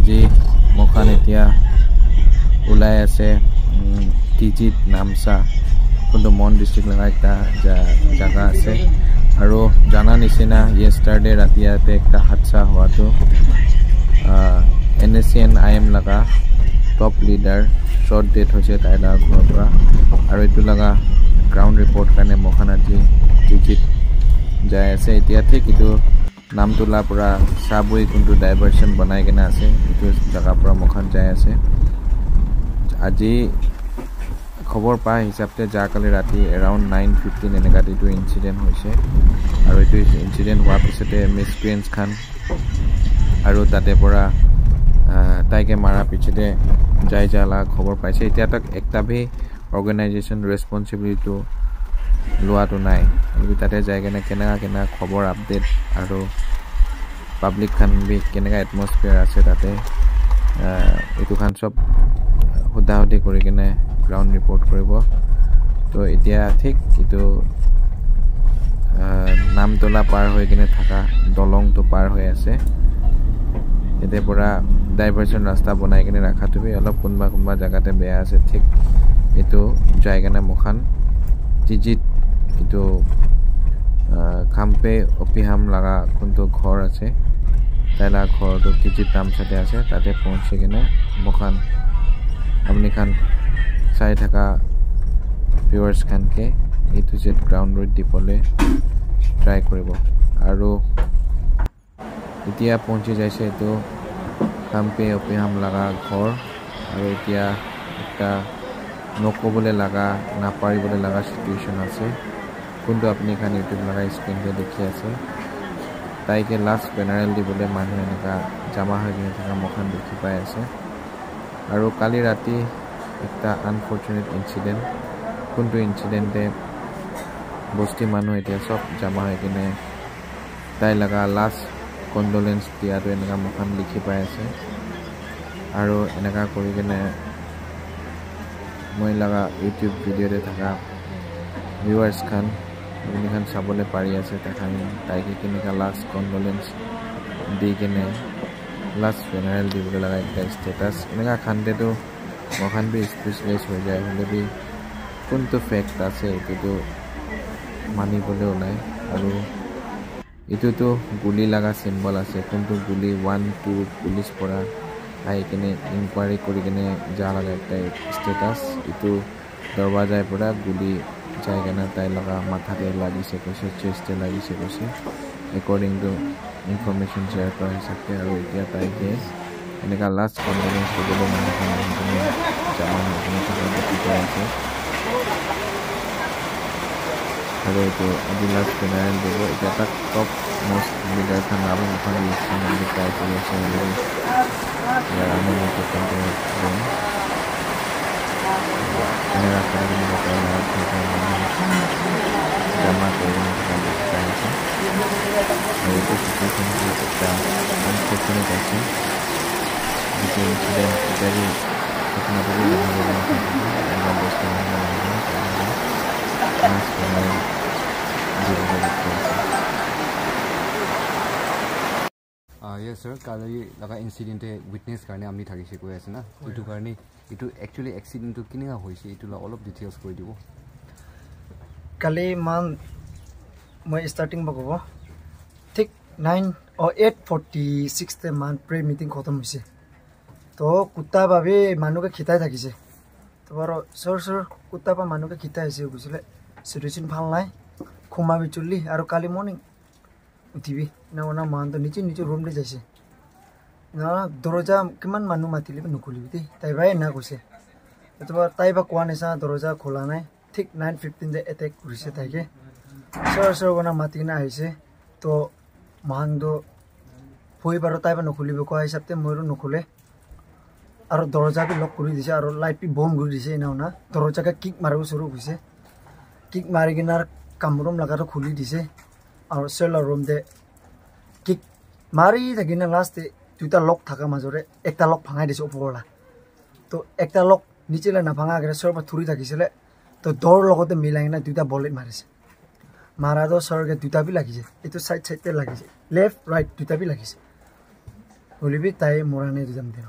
আজি মোখান এতিয়া ওলাই আছে টিজিত নামচা কোনটো মন ডিস্ট্ৰিক্ট লগা একটা জায়গা আছে আৰু জানা নিচিনা ইয়েষ্টাৰডে ৰাতি ইয়াতে একটা হাদসা হোৱাটো NSCN IM লগা টপ লিডাৰ শ্বৰ্ট ডেথ হৈছে তাইৰ ঘৰৰ পৰা আৰু এইটো লগা গ্ৰাউণ্ড ৰিপৰ্ট কাৰণে মোখান আজি টিজিত যাই আছে এতিয়া ঠিক এইটো নামটোলা পৰা চাবুই কোনটো ডাইভাৰচন বনাই কেনে আছে এইটো জায়গাৰ পৰা মোখান যাই আছে আজি খবৰ পাই হিচাপতে যাকালি ৰাতি এৰাউণ্ড 9:15 এনেকাত এইটো ইনচিডেণ্ট হৈছে আৰু এইটো ইনচিডেণ্ট হোৱাৰ পিছতে মিছ প্ৰিন্স খান আৰু তাতে পৰা তাইকে মাৰাৰ পিছতে যাই যালা খবৰ পাইছে এতিয়া তাক একটা ভি অৰ্গেনাইজেশ্যন ৰেছপন্সিবিলিটিটো লোৱাটো নাই আৰু তাতে যাই কেনেকা খবৰ আপডেট আৰু পাব্লিক খান বি কেনেকা এটমস্ফিয়াৰ আছে তাতে এইটো খান চব হুদাহুদি কৰি কেনে গ্ৰাউণ্ড ৰিপৰ্ট কৰিব তো এতিয়া ঠিক এইটো নামতলা পাৰ হৈ কেনে থকা দলংটো পাৰ হৈ আছে এতে পৰা ডাইভাৰচন ৰাস্তা বনাই কেনে ৰাখাটো অলপ কোনোবা জায়গাতে বেয়া আছে ঠিক এইটো যাই কেনে মোখান টিজিত এইটো খাম্পে অপিহাম লগা কোনটো ঘৰ আছে তাইলা ঘৰটো টিজিত নামচাতে আছে তাতে পৌঁছি কেনে মোখান আপনি খান চাই থকা ভিউৱাৰ্ছ খানকে এইটো যে গ্ৰাউণ্ড ৰুট দিবলৈ ট্ৰাই কৰিব আৰু এতিয়া পৌঁছি যাইছে এইটো খাম্পে অপিহাম লগা ঘৰ আৰু এতিয়া একটা নক'বলৈ লগা নাপাৰিবলৈ লগা চিটুৱেশ্যন আছে কোনটো আপুনি খান ইউটিউব লগা স্ক্ৰীনতে দেখি আছে তাইকে লাষ্ট বেনাৰেল দিবলৈ মানুহ এনেকা জমা হৈ কিনে থকা মোখান দেখি পাই আছে আৰু কালি ৰাতি একটা আনফৰ্চুনেট ইনচিডেণ্ট কোনটো ইনচিডেণ্টে বস্তি মানুহ এতিয়া চব জমা হৈ কিনে তাই লগা লাষ্ট কণ্ডোলেঞ্চ দিয়াটো এনেকা মোখান লিখি পাই আছে আৰু এনেকা কৰি কিনে মই লগা ইউটিউব ভিডিঅ'তে থকা ভিউৱাৰ্ছ খান আপুনি খান চাবলৈ পাৰি আছে তাইকে কেনেকা লাষ্ট কণ্ডোলেঞ্চ দি কেনে লাষ্ট বেনাৰেল দিবলৈ লগা একটা ষ্টেটাছ এনেকা খানতেতো মোখান বি স্পেচলাইজ হৈ যায় হ'লে বি কোনটো ফেক্ট আছে এইটোতো মানিবলৈ ওলাই আৰু এইটোতো গুলি লগা চিম্বল আছে কোনটো গুলি 1-2 পুলিচ পৰা আহি কেনে ইনকুৱাৰী কৰি কেনে যা লগা একটা ষ্টেটাছ এইটো দৰৱাজাৰ পৰা গুলি যাই কেনে তাই লগা মাথাতে লাগিছে কৈছে চেষ্টে লাগিছে কৈছে একৰ্ডিং টু ইনফৰমেশ্যন শ্বেয়াৰ কৰা হিচাপে আৰু এতিয়া তাইকে এনেকা লাষ্ট কনফাৰেঞ্চ দিবলৈ মানুহখিনি জমা হৈ কিনে থকা দেখি পাই আছে আৰু এইটো আজি লাষ্ট বেনাৰেল দিব এতিয়া তাক টপ মষ্ট লিডাৰ খান আৰু এখন লিষ্টখন আমি ট্ৰাই কৰি আছে আমি জমা কৰি থকা দেখি পাই আছে আৰু এইটো চিটুৱেশ্যন এটা আনফৰ্চুনেট আছে যিটো ইনচিডেণ্ট ইত্যাদি ঘটনাটোকে বস্তু yes sir কালি লগা ইনচিডেণ্টে উইটনেছ কাৰণে আমি থাকিছে কৈ আছে না এইটো কাৰণে এইটো একচুৱেলি এক্সিডেণ্টটো কেনেকুৱা হৈছে এইটো অলপ ডিটেইলছ কৈ দিব কালি মান মই ষ্টাৰ্টিং ক'ব ঠিক 8:46 মান প্ৰে মিটিং খতম হৈছে তো কুত্তা ভাবি মানুহকে খিতাই থাকিছে তো বাৰু সৰ কুত্তা পা মানুহকে খিতাই আহিছে বুজিলে চিটুৱেশ্যন ভাল নাই খুমাবি চলি আৰু কালি মৰ্নিং উঠিবি না মানটো নিচে ৰুম লৈ যাইছে না দৰজা কিমান মানুহ মাতিলে নুখুলিবি দেই তাই বাই না কৈছে তাই বা কোৱা নিচিনা দৰজা খোলা নাই ঠিক 9:15 এটেক কৰিছে তাইকে সৰ গনা মাতি কিনে আহিছে তো মাহাংটো ভৰি বাৰু তাই বা নুখুলিব কোৱা হিচাপতে ময়ো নুখুলে আৰু দৰজাকে লক কৰি দিছে আৰু লাইট বি বন্ধ কৰি দিছে না দৰজাকে কিক মাৰিব চুৰু হৈছে কিক মাৰি কিনে কামৰুম লগাটো খুলি দিছে আৰু চেলাৰ ৰুম দে কিক মাৰি থাকিনে লাষ্ট দুটা লক থাকা মাজৰে একটা লক ভাঙাই দিছে ওপৰলা তো একটা লক নিচেলে নাভাঙা আগে সৰবা থুৰি থাকিছিলে তো দৰ লগতে মিলাই কিনে দুটা বলেট মাৰিছে মাৰাটো সৰকে দুটা বি লাগিছে এইটো সাইড সাইডতে লাগিছে লেফট ৰাইট দুটা বি লাগিছে হলি বি তাই মৰা নাই দুজাম দিন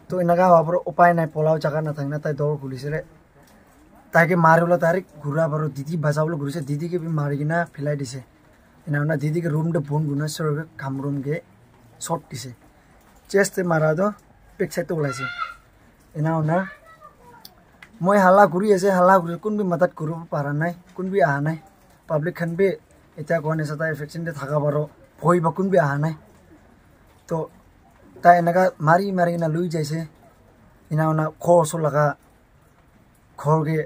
তো এনেকা হোৱাৰ পৰা উপায় নাই পলাও জাগা নাথাকে না তাই দৌৰ খুলিছিলে তাইকে মাৰিবলৈ তাইক ঘূৰা বাৰু দিদি বাজাবলৈ ঘূৰিছে দিদিকে বি মাৰি কিনা ফেলাই দিছে এনে দিদিকে ৰুমটো বোন গুণেশ্বৰকে কামৰুমকে শ্বট দিছে চেষ্টে মাৰাটো বেক চাইডটো ওলাইছে এনে মই হাল্লা ঘূৰি আছে হাল্লা ঘূৰি কোনবি মাতাত কৰিব পৰা নাই কোনবি অহা নাই পাব্লিক খান বি এতিয়া কোৱা নিচিনা তাই এফেকশ্যনতে থকা বাৰু ভয় বা কোনবি অহা নাই তো তাই এনেকা মাৰি মাৰি কিনা লৈ যাইছে এনে খৰ চৰ লগা ঘৰকে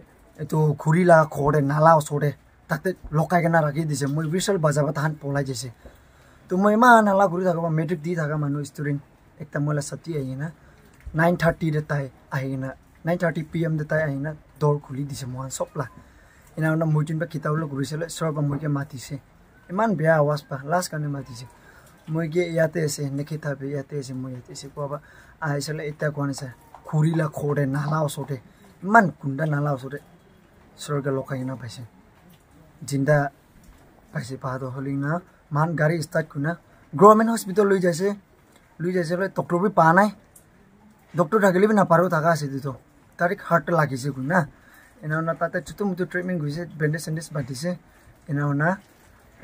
এইটো ঘূৰি লগা ঘৰতে নালা ওচৰতে তাতে লকাই কিনে ৰাখি দিছে মই বিশাল বাজাব তাহান পলাই যাইছে তো মই ইমান হাল্লা ঘূৰি থাকোঁ মেট্ৰিক দি থকা মানুহ ষ্টুডেণ্ট একটা মহিলা ছাত্ৰী আহি কিনা 9:30 তাই আহি কিনা 9:30 PM তাই আহি কিনা দৌৰ খুলি দিছে মই চবলা এনে মই যোনবা কিতাপলৈ ঘূৰিছিলে চবক মইকে মাতিছে ইমান বেয়া আৱাজ পা লাষ্ট কাৰণে মাতিছে মই কি ইয়াতে আছে নেখেতাবে ইয়াতে আছে মই ইয়াতে আছে কোৱা আহিছিলে এতিয়া কোৱা নিছে ঘূৰিলা খৰে নালা ওচৰতে ইমান গুণ্ডা নালা ওচৰতে চৰকে লকাই কিনা পাইছে জিন্দা পাইছে পাহাটো হলি না মান গাড়ী ষ্টাৰ্ট কুনা গভৰ্ণমেণ্ট হস্পিটেল লৈ যাইছে ডক্টৰ বি পা নাই ডক্টৰ থাকিলে বি নাপাৰো থাকা আছে তো তাৰিখ হাৰ্ট লাগিছে কুনা এনে তাতে চুটো মুটো ট্ৰিটমেণ্ট গৈছে বেণ্ডেজ চেণ্ডেজ বান্ধিছে এনে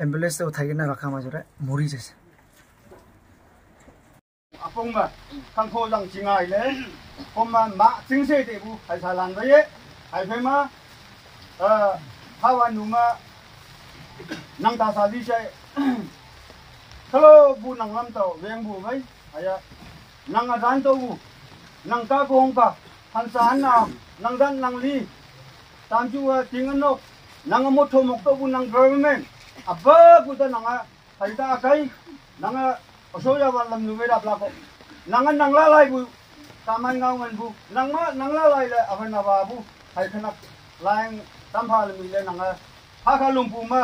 এম্বুলেন্স উঠাই কিনে ৰখা মাজতে মৰি যাইছে আপংবা খানখো জাং চিঙাইলে কমা মা চিংসে দেবু হাইसा लानबाये हाइफेमा हावा नुमा नंता साजी से हेलो बु नंगम तो वेंबु भाई आया नंगा दान तो बु नंका गोंपा हंसा हन्ना नंगदान नंगली तांजुवा तिंगनो नंगा मोठो मोक्तो बु नंग गवर्नमेंट अब्बा बुदा नंगा हाइता आkai नंगा osoya walam nuwera blako nanga nangla lai bu taman ngawen bu nangla lai le avana babu hai khana lain tampal mi le nanga ha kha lumpu ma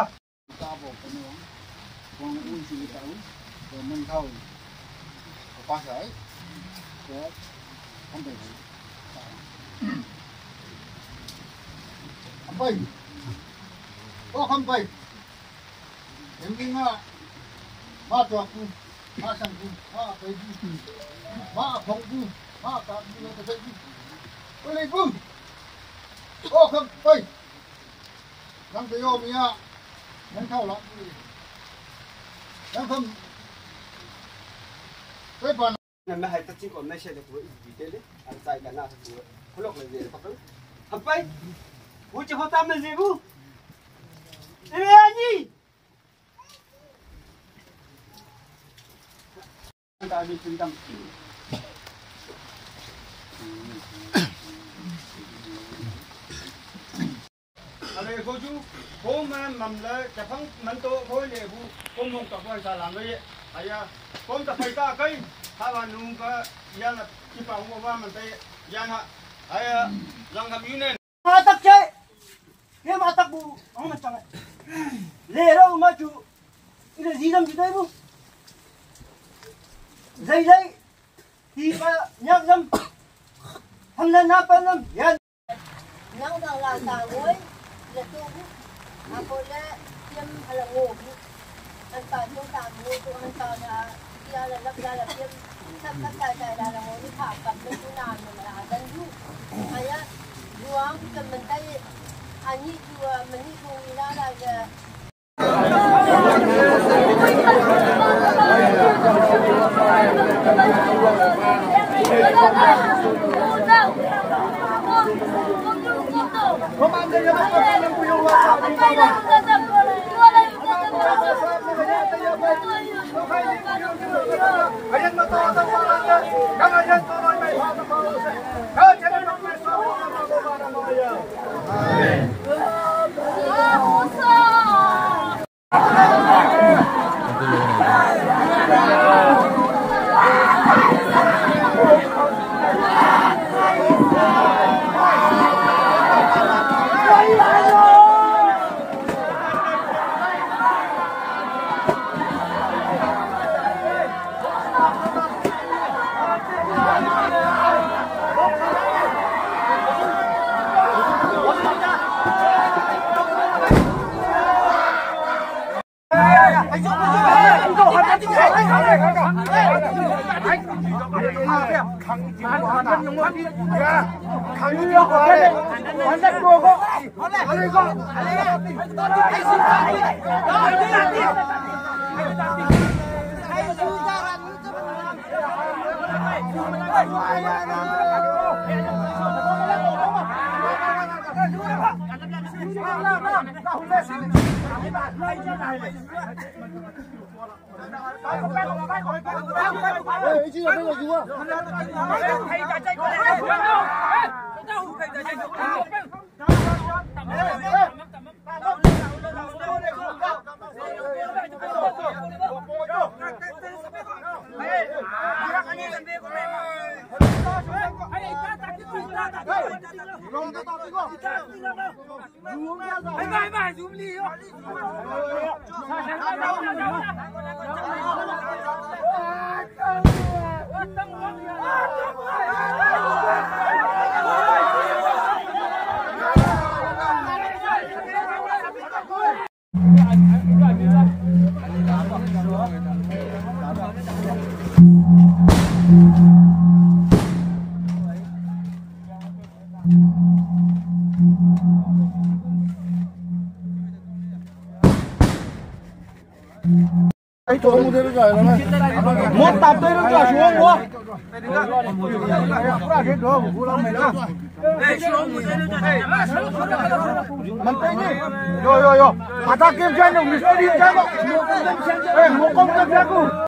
ta bo kono wong un si tau ko men thau ko pa sai ko không để apai ko không pai em đi ma to ku ma sang ku ma pai ku ma phong ku ma ta ni ta pai ku oi bum o không pai nang te yo mi ya nang thau la nang không pai pa nên mà hay tất nhiên còn mấy xe được với gì thế đấy anh sai cả nào thì có lúc là gì thật đấy hấp bay vũ chỉ họ tam là gì vũ em anh gì ta đi trung tâm ở đây cô chú cô mà mầm là chả phăng mắm tô thôi để vũ cô mong tập vai sao làm vậy hay à cô tập phải ta cái hai bạn nung cái gian là chỉ bảo cô ba mình đây gian hả hay à rằng làm như này mà tắc chơi cái mà tắc bu ông mà chẳng lẽ đâu mà chú cái là gì làm gì đấy bu dây dây thì mà nhắc dâm thằng lên nắp bên dâm gian nang dang lang tang oi le tu a ko le tiam ala ngo an pa tu tang ngo tu an ta la ya la tiam sab ka ta la ngo ni pha pat le tu nan ma la dan ju aya juang ke mentai ani ju meni ku ila la ga Một tập tôi nó cho xuống mua. Mình tay đi. Rồi. Hạt ta kim chân rồi, mình sẽ đi chân. Một công chân